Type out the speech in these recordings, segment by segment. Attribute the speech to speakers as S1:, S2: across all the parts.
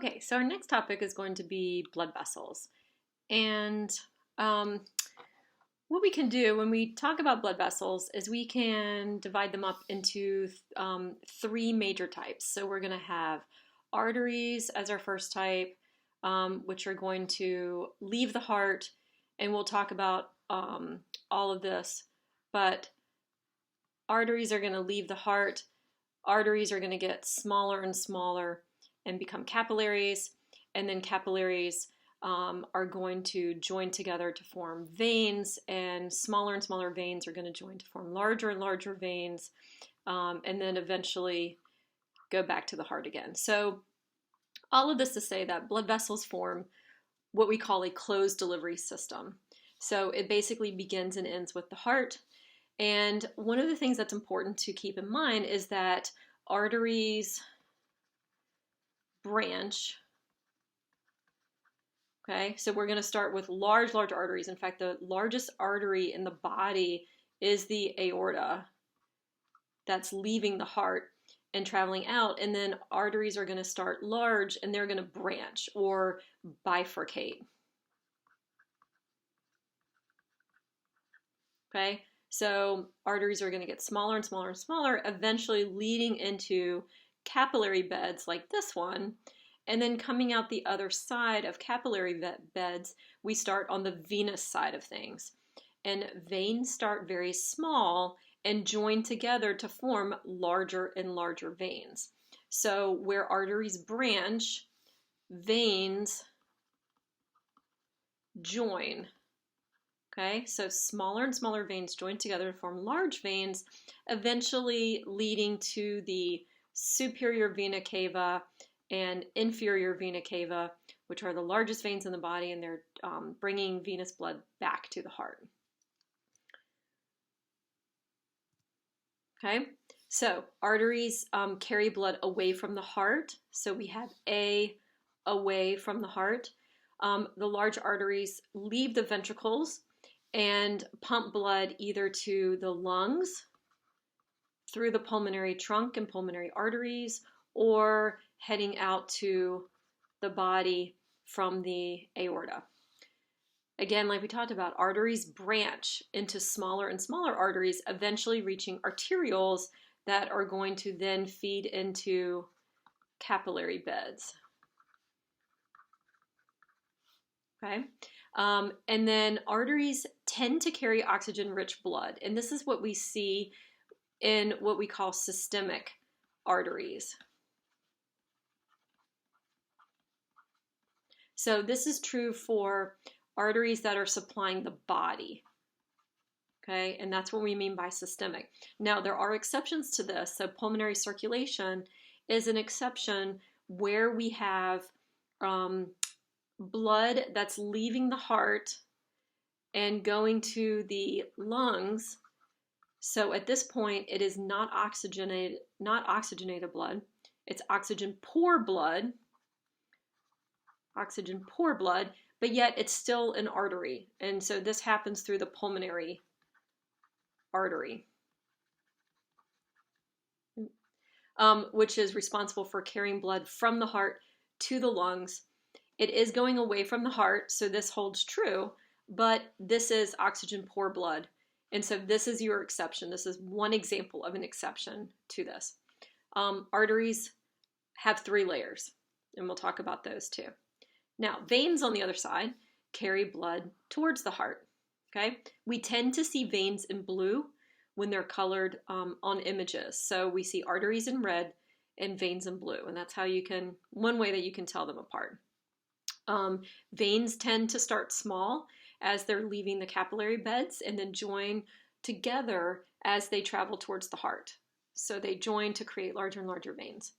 S1: Okay, so our next topic is going to be blood vessels. And what we can do when we talk about blood vessels is we can divide them up into three major types. So we're going to have arteries as our first type, which are going to leave the heart, and we'll talk about all of this. But arteries are going to leave the heart. Arteries are going to get smaller and smaller and become capillaries, and then capillaries are going to join together to form veins, and smaller veins are going to join to form larger and larger veins, and then eventually go back to the heart again. So all of this to say that blood vessels form what we call a closed delivery system. So it basically begins and ends with the heart. And one of the things that's important to keep in mind is that arteries branch. Okay, so we're going to start with large arteries. In fact, the largest artery in the body is the aorta that's leaving the heart and traveling out. And then arteries are going to start large and they're going to branch or bifurcate. Okay, so arteries are going to get smaller and smaller and smaller, eventually leading into capillary beds like this one. And then coming out the other side of capillary beds, we start on the venous side of things. And veins start very small and join together to form larger and larger veins. So where arteries branch, veins join. Okay, so smaller and smaller veins join together to form large veins, eventually leading to the superior vena cava and inferior vena cava, which are the largest veins in the body, and they're bringing venous blood back to the heart. Okay, so arteries carry blood away from the heart. So we have A, away from the heart. The large arteries leave the ventricles and pump blood either to the lungs through the pulmonary trunk and pulmonary arteries, or heading out to the body from the aorta. Again, like we talked about, arteries branch into smaller and smaller arteries, eventually reaching arterioles that are going to then feed into capillary beds. Okay, and then arteries tend to carry oxygen-rich blood, and this is what we see in what we call systemic arteries. So this is true for arteries that are supplying the body. Okay, and that's what we mean by systemic. Now, there are exceptions to this. So pulmonary circulation is an exception where we have blood that's leaving the heart and going to the lungs. So at this point, it is not oxygenated blood. It's oxygen poor blood. Oxygen poor blood, but yet it's still an artery. And so this happens through the pulmonary artery, which is responsible for carrying blood from the heart to the lungs. It is going away from the heart, so this holds true, but this is oxygen poor blood. And so this is your exception. This is one example of an exception to this. Arteries have 3 layers, and we'll talk about those too. Now, veins on the other side carry blood towards the heart. Okay, we tend to see veins in blue when they're colored on images. So we see arteries in red and veins in blue, and that's how you can, one way that you can tell them apart. Veins tend to start small as they're leaving the capillary beds and then join together as they travel towards the heart. So they join to create larger and larger veins.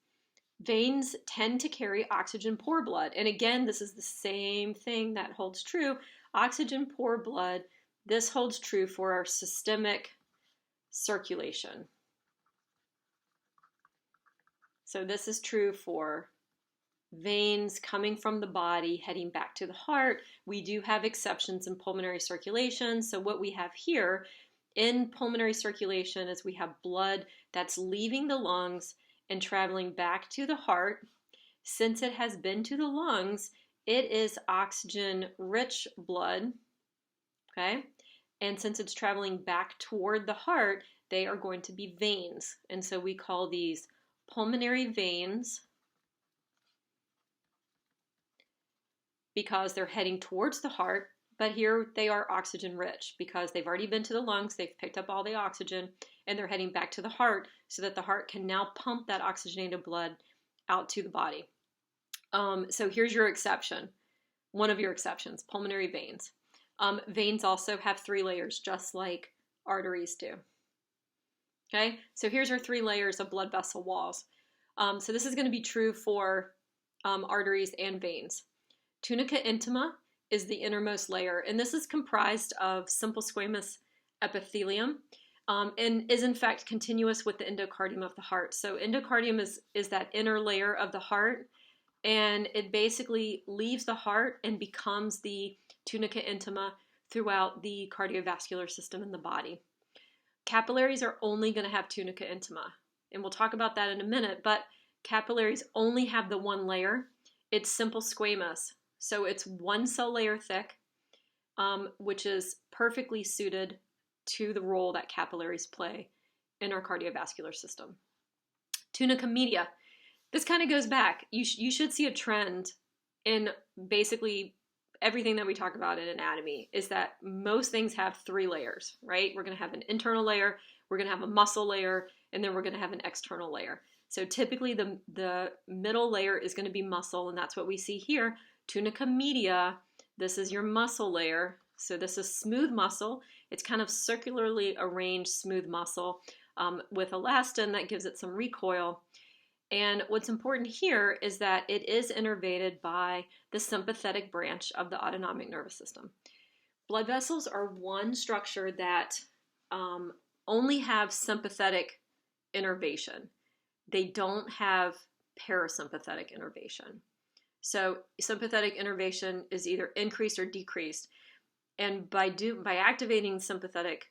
S1: Veins tend to carry oxygen poor blood. And again, this is the same thing that holds true. Oxygen poor blood, this holds true for our systemic circulation. So this is true for veins coming from the body heading back to the heart. We do have exceptions in pulmonary circulation. So what we have here in pulmonary circulation is we have blood that's leaving the lungs and traveling back to the heart. Since it has been to the lungs, it is oxygen-rich blood, okay? And since it's traveling back toward the heart, they are going to be veins. And so we call these pulmonary veins because they're heading towards the heart, but here they are oxygen rich because they've already been to the lungs, they've picked up all the oxygen, and they're heading back to the heart so that the heart can now pump that oxygenated blood out to the body. So here's your exception, one of your exceptions, pulmonary veins. Veins also have 3 layers, just like arteries do. Okay, so here's our 3 layers of blood vessel walls. So this is going to be true for arteries and veins. Tunica intima is the innermost layer, and this is comprised of simple squamous epithelium and is in fact continuous with the endocardium of the heart. So endocardium is that inner layer of the heart, and it basically leaves the heart and becomes the tunica intima throughout the cardiovascular system in the body. Capillaries are only going to have tunica intima, and we'll talk about that in a minute, but capillaries only have the 1 layer. It's simple squamous, so it's 1 cell layer thick, which is perfectly suited to the role that capillaries play in our cardiovascular system. Tunica media. This kind of goes back. You should see a trend in basically everything that we talk about in anatomy is that most things have 3 layers, right? We're going to have an internal layer, we're going to have a muscle layer, and then we're going to have an external layer. So typically the middle layer is going to be muscle, and that's what we see here. Tunica media, this is your muscle layer. So this is smooth muscle. It's kind of circularly arranged smooth muscle with elastin that gives it some recoil. And what's important here is that it is innervated by the sympathetic branch of the autonomic nervous system. Blood vessels are one structure that only have sympathetic innervation. They don't have parasympathetic innervation. So sympathetic innervation is either increased or decreased. And by activating sympathetic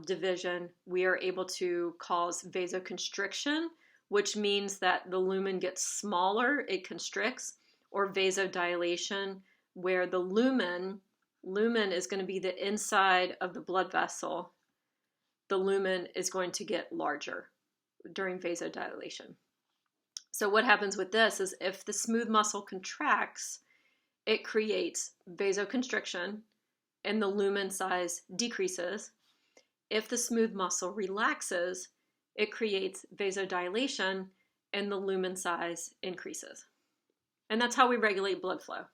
S1: division, we are able to cause vasoconstriction, which means that the lumen gets smaller, it constricts, or vasodilation, where the lumen is going to be the inside of the blood vessel. The lumen is going to get larger during vasodilation. So what happens with this is if the smooth muscle contracts, it creates vasoconstriction and the lumen size decreases. If the smooth muscle relaxes, it creates vasodilation and the lumen size increases. And that's how we regulate blood flow.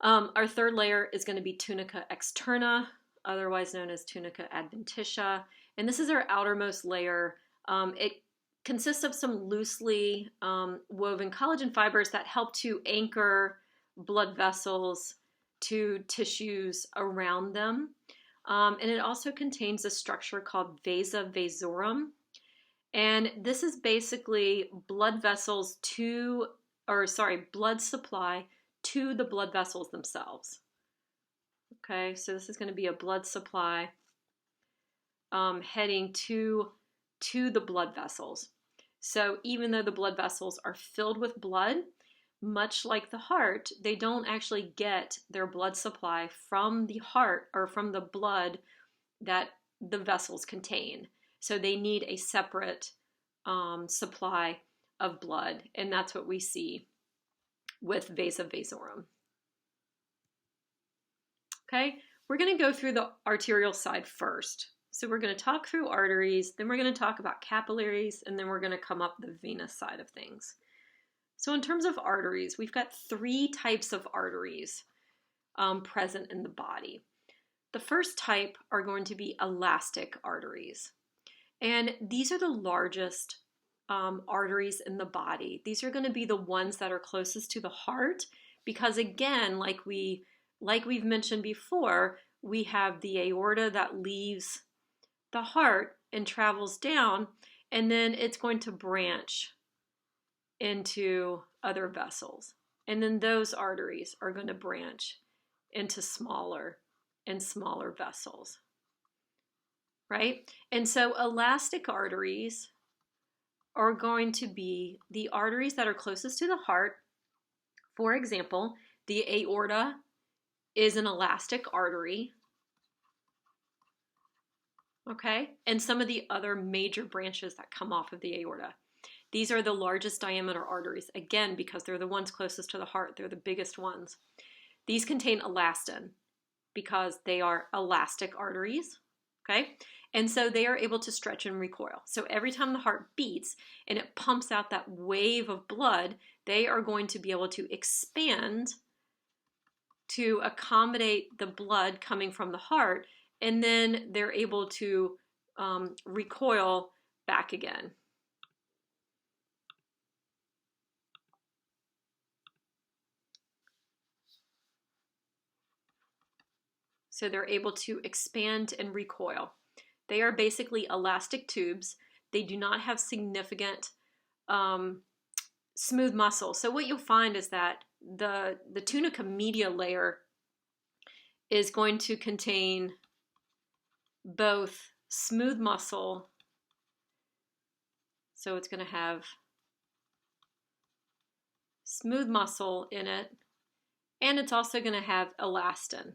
S1: Our 3rd layer is going to be tunica externa, otherwise known as tunica adventitia. And this is our outermost layer. It consists of some loosely woven collagen fibers that help to anchor blood vessels to tissues around them. And it also contains a structure called vasa vasorum. And this is basically blood supply to the blood vessels themselves. Okay, so this is going to be a blood supply heading to the blood vessels. So even though the blood vessels are filled with blood, much like the heart, they don't actually get their blood supply from the heart or from the blood that the vessels contain. So they need a separate supply of blood, and that's what we see with vasa vasorum. Okay, we're going to go through the arterial side first. So we're going to talk through arteries, then we're going to talk about capillaries, and then we're going to come up the venous side of things. So in terms of arteries, we've got 3 types of arteries present in the body. The first type are going to be elastic arteries. And these are the largest arteries in the body. These are going to be the ones that are closest to the heart because, again, like we've mentioned before, we have the aorta that leaves the heart and travels down, and then it's going to branch into other vessels. And then those arteries are going to branch into smaller and smaller vessels, right? And so elastic arteries are going to be the arteries that are closest to the heart. For example, the aorta is an elastic artery, okay? And some of the other major branches that come off of the aorta. These are the largest diameter arteries, again, because they're the ones closest to the heart. They're the biggest ones. These contain elastin because they are elastic arteries, okay? And so they are able to stretch and recoil. So every time the heart beats and it pumps out that wave of blood, they are going to be able to expand to accommodate the blood coming from the heart, and then they're able to recoil back again. So they're able to expand and recoil. They are basically elastic tubes. They do not have significant smooth muscle. So what you'll find is that the tunica media layer is going to contain both smooth muscle, so it's going to have smooth muscle in it, and it's also going to have elastin.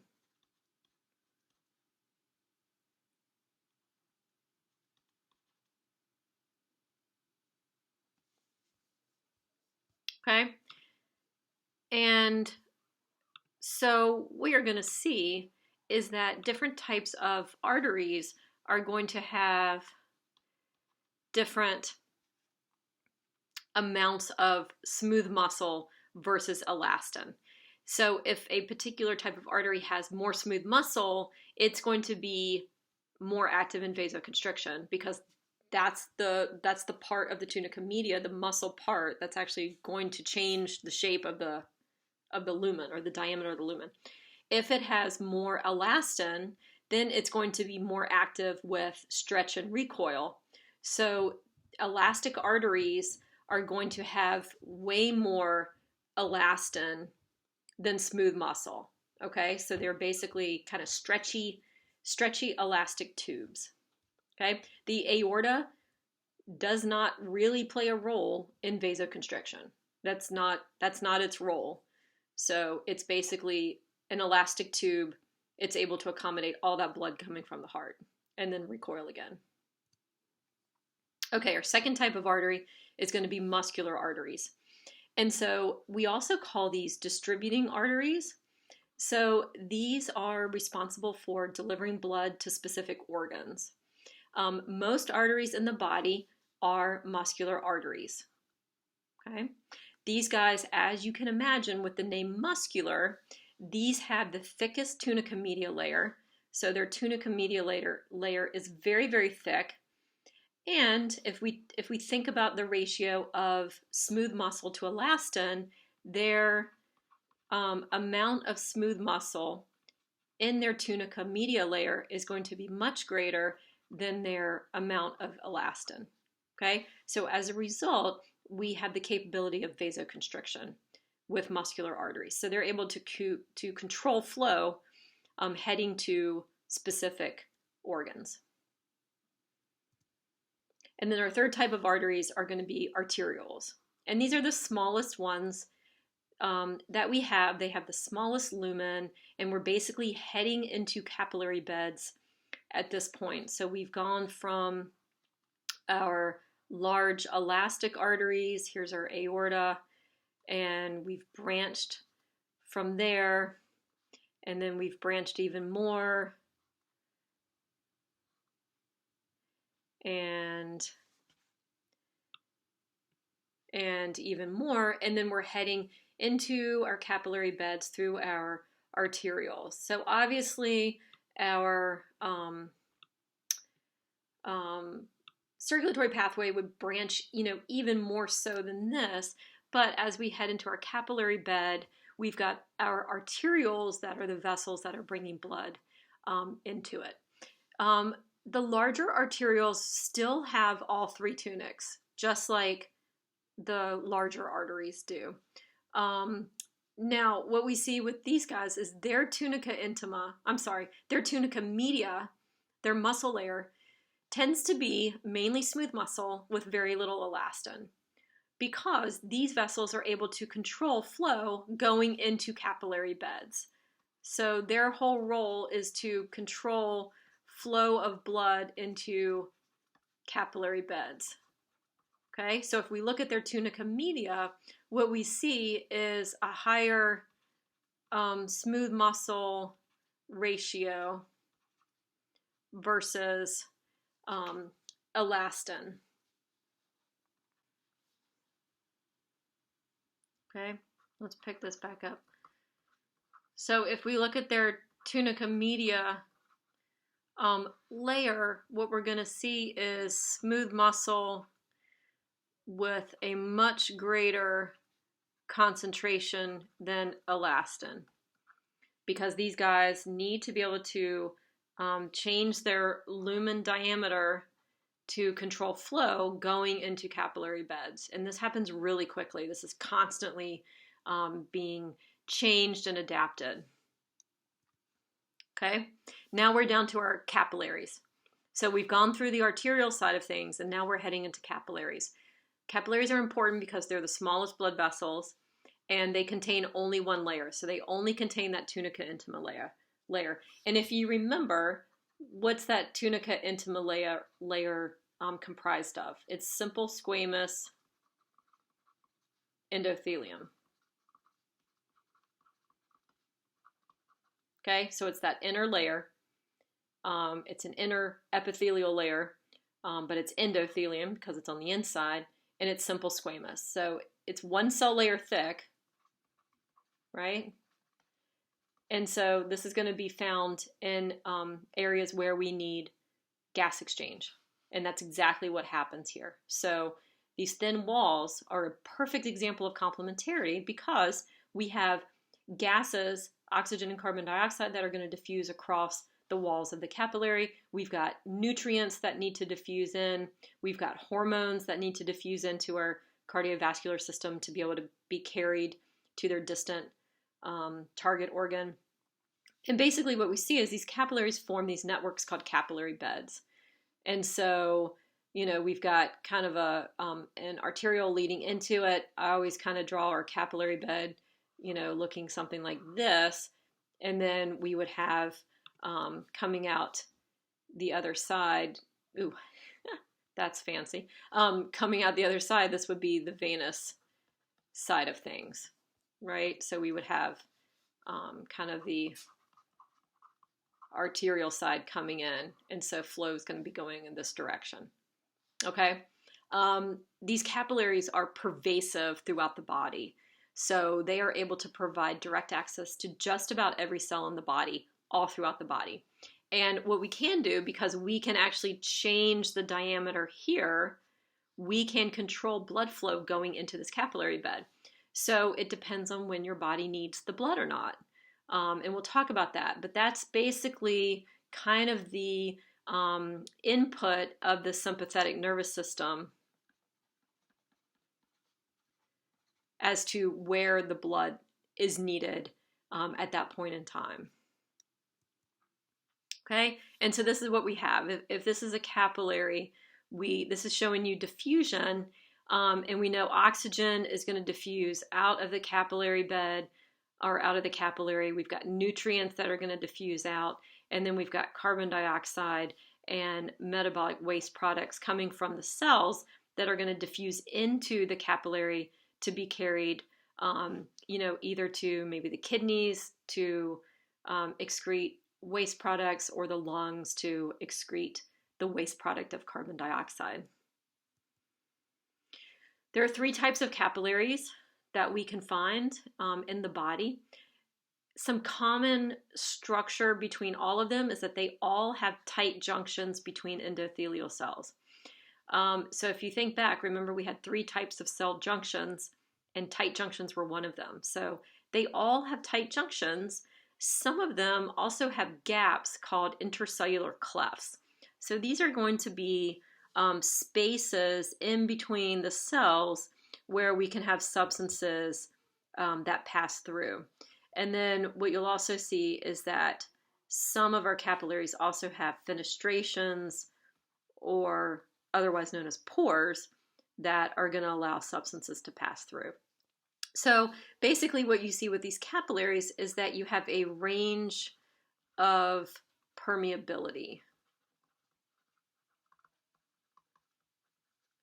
S1: Okay? And so what you're going to see is that different types of arteries are going to have different amounts of smooth muscle versus elastin. So if a particular type of artery has more smooth muscle, it's going to be more active in vasoconstriction because that's the part of the tunica media, the muscle part, that's actually going to change the shape of the lumen, or the diameter of the lumen. If it has more elastin, then it's going to be more active with stretch and recoil. So elastic arteries are going to have way more elastin than smooth muscle. Okay, so they're basically kind of stretchy elastic tubes. Okay, the aorta does not really play a role in vasoconstriction. That's not its role. So it's basically an elastic tube. It's able to accommodate all that blood coming from the heart and then recoil again. Okay, our second type of artery is going to be muscular arteries. And so we also call these distributing arteries. So these are responsible for delivering blood to specific organs. Most arteries in the body are muscular arteries. Okay, these guys, as you can imagine with the name muscular, these have the thickest tunica media layer. So their tunica media layer is very, very thick. And if we think about the ratio of smooth muscle to elastin, their amount of smooth muscle in their tunica media layer is going to be much greater than their amount of elastin. Okay, so as a result, we have the capability of vasoconstriction with muscular arteries. So they're able to control flow heading to specific organs. And then our third type of arteries are going to be arterioles. And these are the smallest ones that we have. They have the smallest lumen, and we're basically heading into capillary beds at this point. So we've gone from our large elastic arteries, here's our aorta, and we've branched from there, and then we've branched even more, and even more, and then we're heading into our capillary beds through our arterioles. So obviously our circulatory pathway would branch, even more so than this, but as we head into our capillary bed, we've got our arterioles that are the vessels that are bringing blood into it. The larger arterioles still have all three tunics, just like the larger arteries do. Now, what we see with these guys is their tunica media, their muscle layer, tends to be mainly smooth muscle with very little elastin, because these vessels are able to control flow going into capillary beds. So their whole role is to control flow of blood into capillary beds. Okay, so if we look at their tunica media, what we see is a higher smooth muscle ratio versus elastin. Okay, let's pick this back up. So if we look at their tunica media layer, what we're going to see is smooth muscle with a much greater concentration than elastin, because these guys need to be able to change their lumen diameter to control flow going into capillary beds. And this happens really quickly. This is constantly being changed and adapted. Okay, now we're down to our capillaries. So we've gone through the arterial side of things, and now we're heading into capillaries. Capillaries are important because they're the smallest blood vessels, and they contain only one layer. So they only contain that tunica intima layer. And if you remember, what's that tunica intima layer comprised of? It's simple squamous endothelium. Okay, so it's that inner layer. It's an inner epithelial layer, but it's endothelium because it's on the inside, and it's simple squamous. So it's one cell layer thick, right? And so this is going to be found in areas where we need gas exchange. And that's exactly what happens here. So these thin walls are a perfect example of complementarity, because we have gases, oxygen and carbon dioxide, that are going to diffuse across the walls of the capillary. We've got nutrients that need to diffuse in. We've got hormones that need to diffuse into our cardiovascular system to be able to be carried to their distant target organ. And basically what we see is these capillaries form these networks called capillary beds. And so, you know, we've got kind of an arteriole leading into it. I always kind of draw our capillary bed, you know, looking something like this. And then we would have coming out the other side. Ooh, that's fancy. Coming out the other side, this would be the venous side of things, right? So we would have kind of the arterial side coming in, and so flow is going to be going in this direction. Okay, these capillaries are pervasive throughout the body, so they are able to provide direct access to just about every cell in the body, all throughout the body. And what we can do, because we can actually change the diameter here, we can control blood flow going into this capillary bed. So it depends on when your body needs the blood or not. And we'll talk about that. But that's basically kind of the input of the sympathetic nervous system as to where the blood is needed at that point in time. Okay, and so this is what we have. If this is a capillary, this is showing you diffusion, and we know oxygen is going to diffuse out of the capillary bed or out of the capillary. We've got nutrients that are going to diffuse out, and then we've got carbon dioxide and metabolic waste products coming from the cells that are going to diffuse into the capillary to be carried, you know, either to maybe the kidneys to excrete waste products, or the lungs to excrete the waste product of carbon dioxide. There are 3 types of capillaries that we can find in the body. Some common structure between all of them is that they all have tight junctions between endothelial cells. So if you think back, remember we had 3 types of cell junctions, and tight junctions were one of them. So they all have tight junctions. Some of them also have gaps called intercellular clefts. So these are going to be spaces in between the cells where we can have substances that pass through. And then what you'll also see is that some of our capillaries also have fenestrations or otherwise known as pores, that are going to allow substances to pass through. So basically what you see with these capillaries is that you have a range of permeability.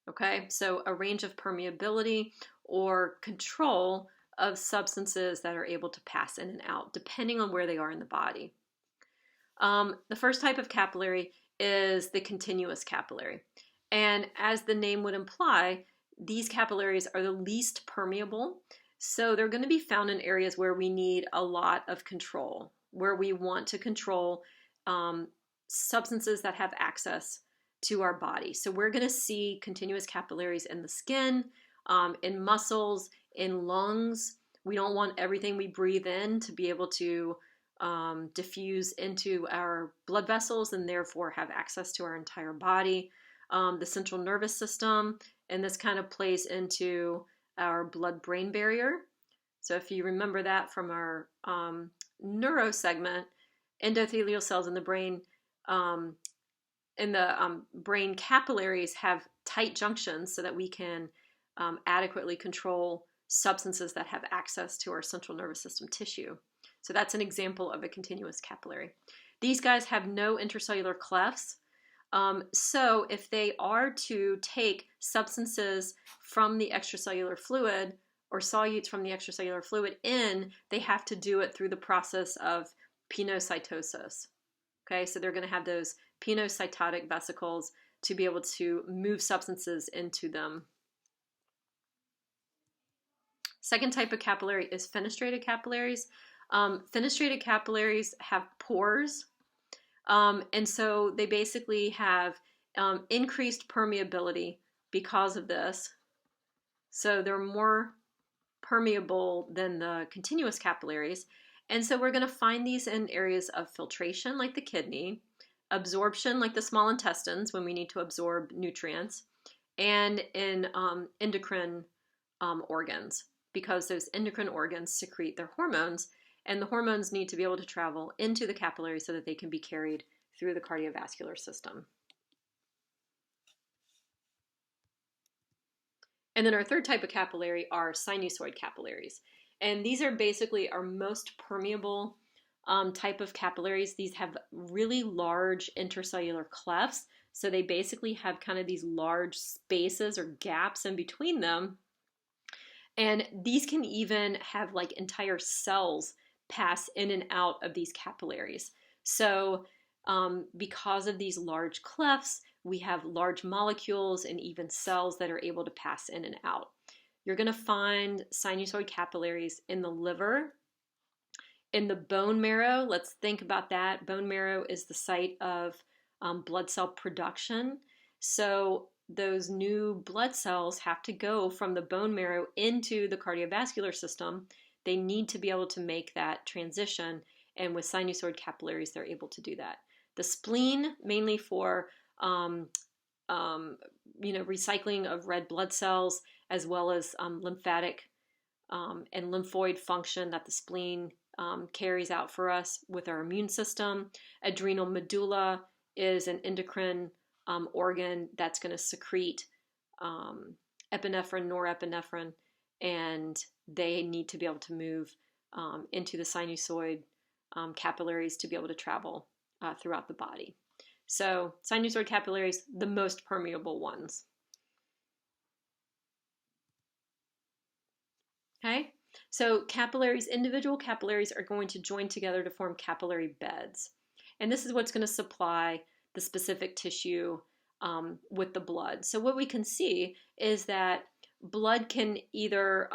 S1: Okay, so a range of permeability or control of substances that are able to pass in and out, depending on where they are in the body. The first type of capillary is the continuous capillary. And as the name would imply, these capillaries are the least permeable. So they're going to be found in areas where we need a lot of control, where we want to control substances that have access to our body. So we're going to see continuous capillaries in the skin, in muscles, in lungs. We don't want everything we breathe in to be able to diffuse into our blood vessels and therefore have access to our entire body. The central nervous system, and this kind of plays into our blood-brain barrier. So if you remember that from our neuro segment, endothelial cells in the brain brain capillaries have tight junctions so that we can adequately control substances that have access to our central nervous system tissue. So that's an example of a continuous capillary. These guys have no intercellular clefts. So if they are to take substances from the extracellular fluid or solutes from the extracellular fluid in, they have to do it through the process of pinocytosis. Okay, so they're going to have those pinocytotic vesicles to be able to move substances into them. Second type of capillary is fenestrated capillaries. Fenestrated capillaries have pores, and so they basically have increased permeability because of this. So they're more permeable than the continuous capillaries. And so we're going to find these in areas of filtration, like the kidney, absorption, like the small intestines, when we need to absorb nutrients, and in endocrine organs, because those endocrine organs secrete their hormones, and the hormones need to be able to travel into the capillary so that they can be carried through the cardiovascular system. And then our third type of capillary are sinusoid capillaries. And these are basically our most permeable type of capillaries. These have really large intercellular clefts. So they basically have kind of these large spaces or gaps in between them. And these can even have like entire cells pass in and out of these capillaries. So because of these large clefts, we have large molecules and even cells that are able to pass in and out. You're going to find sinusoid capillaries in the liver, in the bone marrow. Let's think about that. Bone marrow is the site of blood cell production. So those new blood cells have to go from the bone marrow into the cardiovascular system. They need to be able to make that transition. And with sinusoid capillaries, they're able to do that. The spleen, mainly for recycling of red blood cells, as well as lymphatic and lymphoid function that the spleen carries out for us with our immune system. Adrenal medulla is an endocrine organ that's going to secrete epinephrine, norepinephrine, and they need to be able to move into the sinusoid capillaries to be able to travel throughout the body. So sinusoid capillaries, the most permeable ones. Okay, so capillaries, individual capillaries are going to join together to form capillary beds. And this is what's going to supply the specific tissue with the blood. So what we can see is that blood can either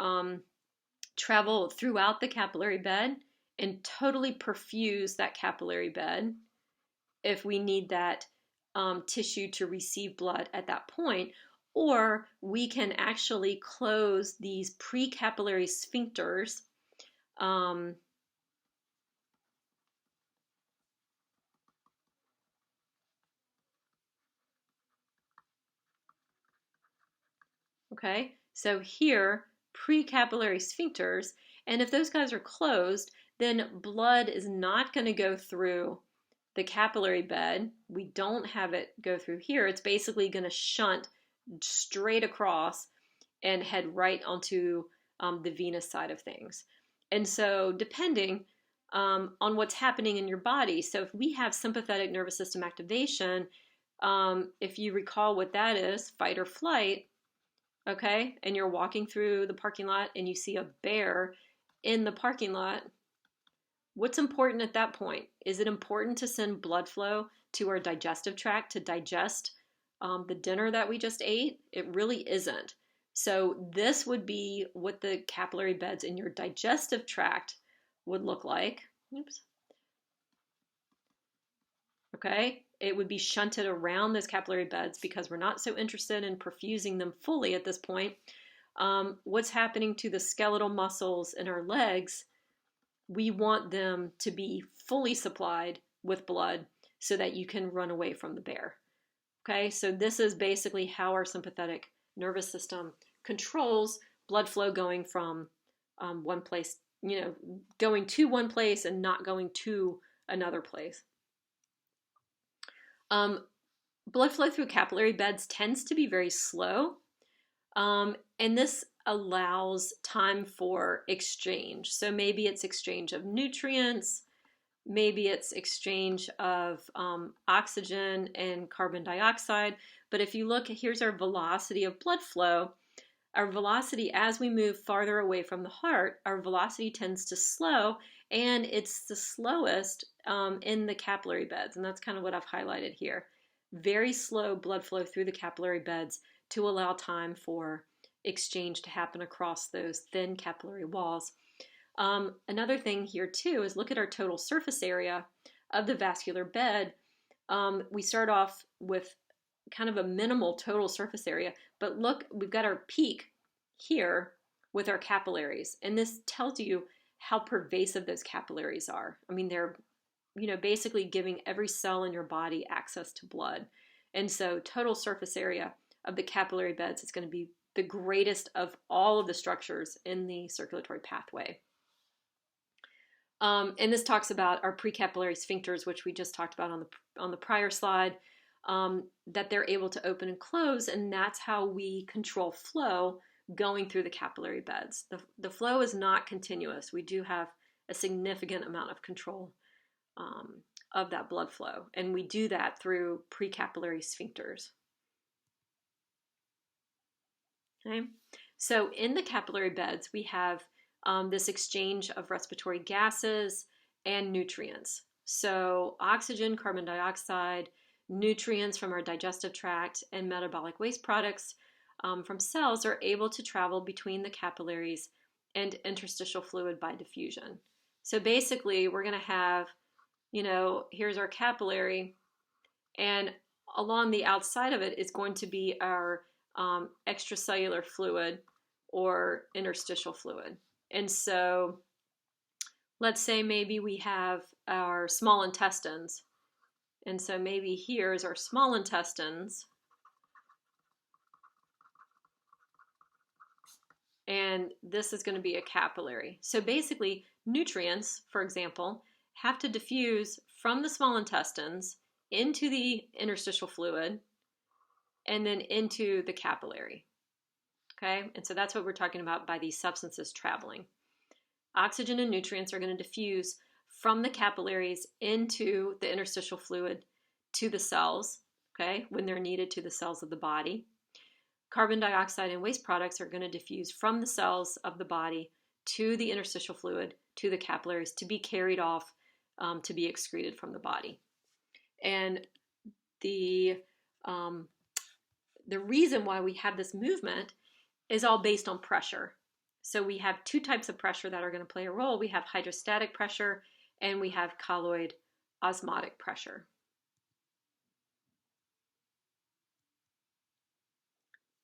S1: travel throughout the capillary bed and totally perfuse that capillary bed if we need that tissue to receive blood at that point, or we can actually close these precapillary sphincters okay, so here, precapillary sphincters, and if those guys are closed, then blood is not going to go through the capillary bed, we don't have it go through here. It's basically going to shunt straight across and head right onto the venous side of things. And so depending on what's happening in your body, so if we have sympathetic nervous system activation, if you recall what that is, fight or flight, okay, and you're walking through the parking lot and you see a bear in the parking lot, what's important at that point? Is it important to send blood flow to our digestive tract to digest the dinner that we just ate? It really isn't. So this would be what the capillary beds in your digestive tract would look like. Oops. Okay, it would be shunted around those capillary beds because we're not so interested in perfusing them fully at this point. What's happening to the skeletal muscles in our legs? We want them to be fully supplied with blood so that you can run away from the bear. Okay, so this is basically how our sympathetic nervous system controls blood flow going from one place, going to one place and not going to another place. Blood flow through capillary beds tends to be very slow, and this allows time for exchange. So maybe it's exchange of nutrients, maybe it's exchange of oxygen and carbon dioxide. But if you look, here's our velocity of blood flow. Our velocity, as we move farther away from the heart, our velocity tends to slow, and it's the slowest in the capillary beds. And that's kind of what I've highlighted here. Very slow blood flow through the capillary beds to allow time for exchange to happen across those thin capillary walls. Another thing here too is look at our total surface area of the vascular bed. We start off with kind of a minimal total surface area, but look, we've got our peak here with our capillaries, and this tells you how pervasive those capillaries are. I mean, they're basically giving every cell in your body access to blood. And so total surface area of the capillary beds is going to be the greatest of all of the structures in the circulatory pathway. And this talks about our precapillary sphincters, which we just talked about on the prior slide, that they're able to open and close, and that's how we control flow going through the capillary beds. The flow is not continuous. We do have a significant amount of control of that blood flow, and we do that through precapillary sphincters. Okay, so in the capillary beds, we have this exchange of respiratory gases and nutrients. So oxygen, carbon dioxide, nutrients from our digestive tract, and metabolic waste products from cells are able to travel between the capillaries and interstitial fluid by diffusion. So basically, we're going to have, here's our capillary, and along the outside of it is going to be our extracellular fluid or interstitial fluid. And so let's say maybe we have our small intestines. And so maybe here's our small intestines. And this is going to be a capillary. So basically, nutrients, for example, have to diffuse from the small intestines into the interstitial fluid and then into the capillary. Okay, and so that's what we're talking about by these substances traveling. Oxygen and nutrients are going to diffuse from the capillaries into the interstitial fluid to the cells, okay, when they're needed to the cells of the body. Carbon dioxide and waste products are going to diffuse from the cells of the body to the interstitial fluid, to the capillaries, to be carried off, to be excreted from the body. And the reason why we have this movement is all based on pressure. So we have two types of pressure that are going to play a role. We have hydrostatic pressure and we have colloid osmotic pressure.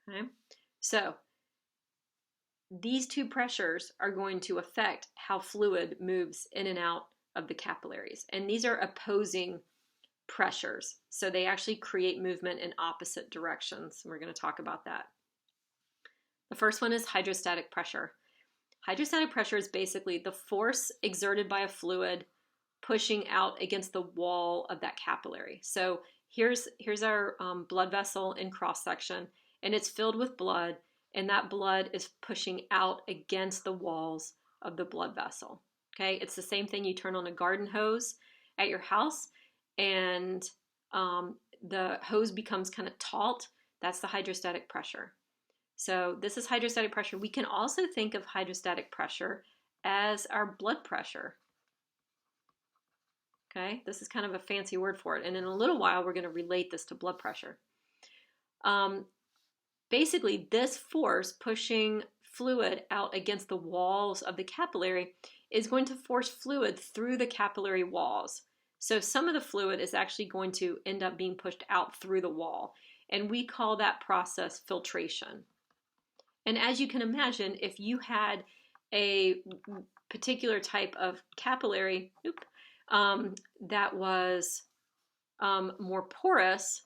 S1: Okay, so these two pressures are going to affect how fluid moves in and out of the capillaries. And these are opposing pressures. So they actually create movement in opposite directions. And we're going to talk about that. The first one is hydrostatic pressure. Hydrostatic pressure is basically the force exerted by a fluid pushing out against the wall of that capillary. So here's our blood vessel in cross section, and it's filled with blood, and that blood is pushing out against the walls of the blood vessel. Okay, it's the same thing. You turn on a garden hose at your house, and the hose becomes kind of taut. That's the hydrostatic pressure. So this is hydrostatic pressure. We can also think of hydrostatic pressure as our blood pressure. Okay, this is kind of a fancy word for it. And in a little while, we're going to relate this to blood pressure. Basically, this force pushing fluid out against the walls of the capillary is going to force fluid through the capillary walls. So some of the fluid is actually going to end up being pushed out through the wall. And we call that process filtration. And as you can imagine, if you had a particular type of capillary that was more porous,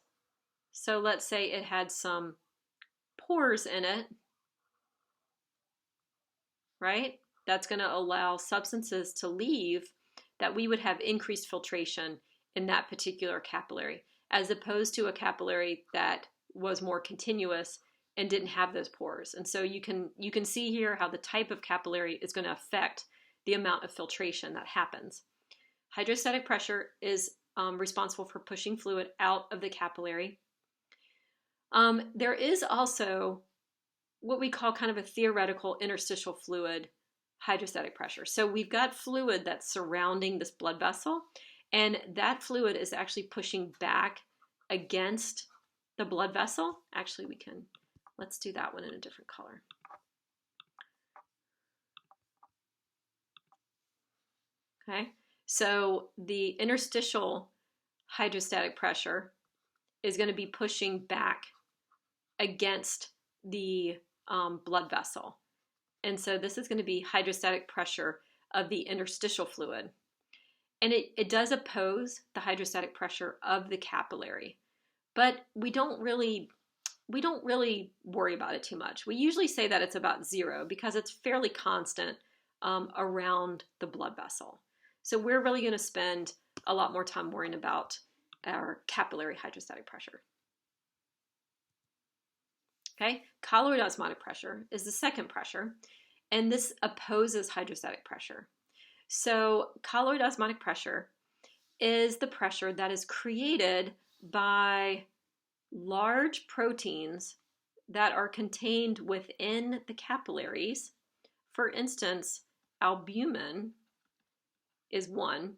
S1: so let's say it had some pores in it, right? That's going to allow substances to leave, that we would have increased filtration in that particular capillary, as opposed to a capillary that was more continuous and didn't have those pores. And so you can see here how the type of capillary is going to affect the amount of filtration that happens. Hydrostatic pressure is responsible for pushing fluid out of the capillary. There is also what we call kind of a theoretical interstitial fluid hydrostatic pressure. So we've got fluid that's surrounding this blood vessel, and that fluid is actually pushing back against the blood vessel. Actually, let's do that one in a different color. Okay, so the interstitial hydrostatic pressure is going to be pushing back against the blood vessel. And so this is going to be hydrostatic pressure of the interstitial fluid. And it does oppose the hydrostatic pressure of the capillary, but we don't really worry about it too much. We usually say that it's about 0 because it's fairly constant around the blood vessel. So we're really going to spend a lot more time worrying about our capillary hydrostatic pressure. Okay, colloid osmotic pressure is the second pressure, and this opposes hydrostatic pressure. So colloid osmotic pressure is the pressure that is created by large proteins that are contained within the capillaries. For instance, albumin is one,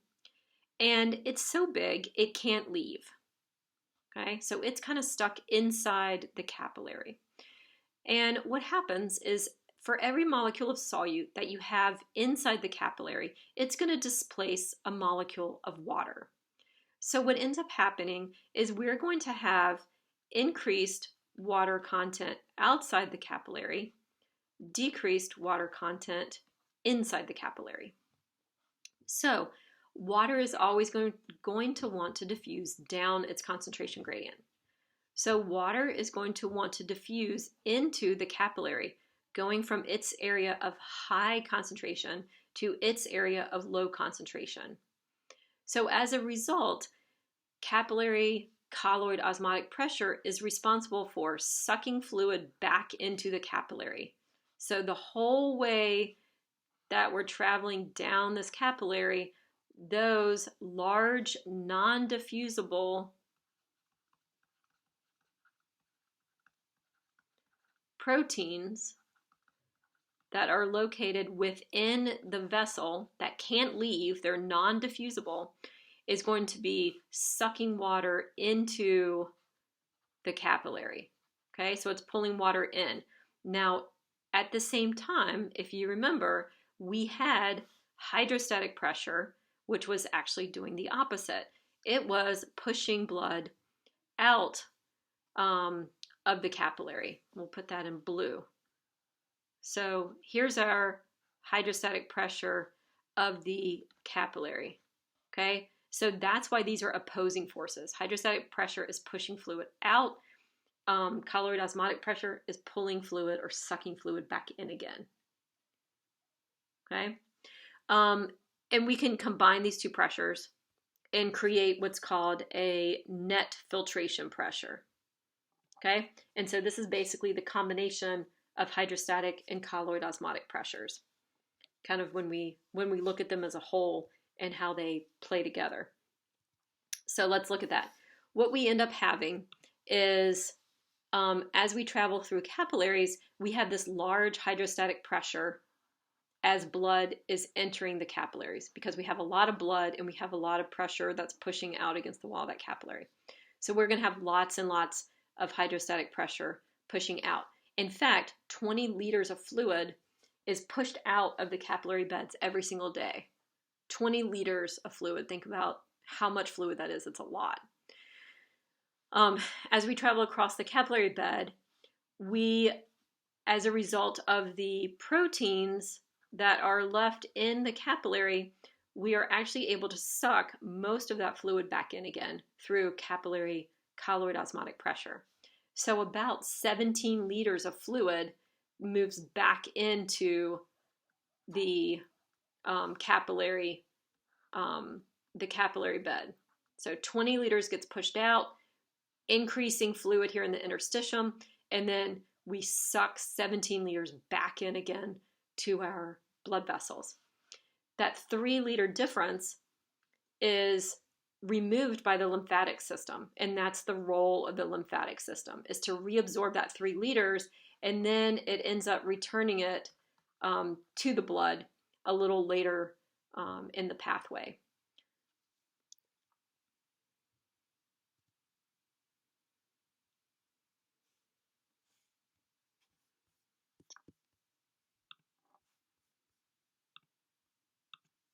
S1: and it's so big it can't leave. Okay, so it's kind of stuck inside the capillary. And what happens is, for every molecule of solute that you have inside the capillary, it's going to displace a molecule of water. So what ends up happening is we're going to have increased water content outside the capillary, decreased water content inside the capillary. So water is always going to want to diffuse down its concentration gradient. So water is going to want to diffuse into the capillary, going from its area of high concentration to its area of low concentration. So as a result, capillary colloid osmotic pressure is responsible for sucking fluid back into the capillary. So the whole way that we're traveling down this capillary, those large non-diffusible proteins that are located within the vessel that can't leave, they're non-diffusible, is going to be sucking water into the capillary. Okay, so it's pulling water in. Now, at the same time, if you remember, we had hydrostatic pressure, which was actually doing the opposite. It was pushing blood out of the capillary. We'll put that in blue. So here's our hydrostatic pressure of the capillary. Okay, so that's why these are opposing forces. Hydrostatic pressure is pushing fluid out. Colloid osmotic pressure is pulling fluid or sucking fluid back in again. Okay. And we can combine these two pressures and create what's called a net filtration pressure. Okay, and so this is basically the combination of hydrostatic and colloid osmotic pressures, kind of when we look at them as a whole and how they play together. So let's look at that. What we end up having is, as we travel through capillaries, we have this large hydrostatic pressure as blood is entering the capillaries, because we have a lot of blood and we have a lot of pressure that's pushing out against the wall of that capillary. So we're going to have lots and lots of hydrostatic pressure pushing out. In fact, 20 liters of fluid is pushed out of the capillary beds every single day. 20 liters of fluid. Think about how much fluid that is. It's a lot. As we travel across the capillary bed, we, as a result of the proteins that are left in the capillary, we are actually able to suck most of that fluid back in again through capillary colloid osmotic pressure. So about 17 liters of fluid moves back into the capillary bed. So 20 liters gets pushed out, increasing fluid here in the interstitium, and then we suck 17 liters back in again to our blood vessels. That 3-liter difference is removed by the lymphatic system, and that's the role of the lymphatic system, is to reabsorb that 3 liters, and then it ends up returning it to the blood a little later in the pathway.